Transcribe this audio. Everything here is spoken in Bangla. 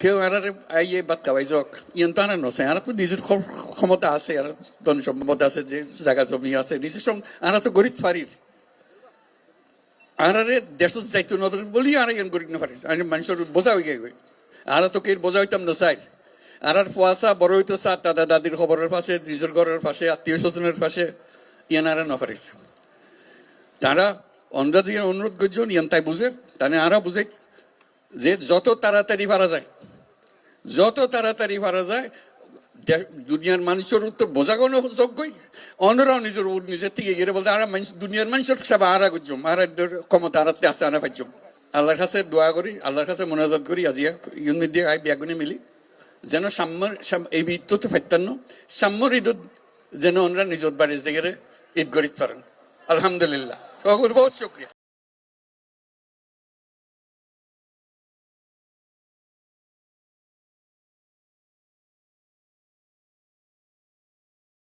কেউ আর আইয়ে বাদ খাওয়াই যাক ইয়ান তো আনা নছে আর তো নিজের ক্ষমতা আছে আর ধন সম্পদ আছে যে জায়গা জমি আছে নিজের সঙ্গে আনা তো গরিব ফারির আর দেশ যাইতো নদর বলি আর ইয়ান গরিব না ফারির আর মানুষের বোঝা হয়ে গেছে আর তো কে বোঝা হইতাম না চাই আর ফুয়াশা বড় হইতো চা দাদা দাদির খবরের পাশে নিজের ঘরের পাশে আত্মীয় স্বজনের পাশে ইয়ান আর না ফারিস তারা অন্ধা দিয়ে অনুরোধ করছেন ইয়ান তাই বুঝে তাহলে আরা বুঝে যে যত তাড়াতাড়ি পারা যায় যত তাড়াতাড়ি পারা যায় দুনিয়ার মানুষের উত্তর বোঝা কোনো যোগ্যই অন্যরাও নিজের থেকে গিয়ে বলতে আর দুনিয়ার মানুষের সেবা আরা করছম আর ক্ষমতা আরাতে আছে আনা পাইছম আল্লাহর কাছে দোয়া করি আল্লাহর কাছে মোনাজাত করি আজিয়া ইউন দিয়ে আই বিয়াগুনে মিলি যেন সাম্যর এই ঈদ তো ফাইতান্ন সাম্যর ঈদত যেন ওনারা নিজত বাড়ির জায়গায় ঈদ গরিত পারেন আলহামদুলিল্লাহ বহুত শুক্রিয়া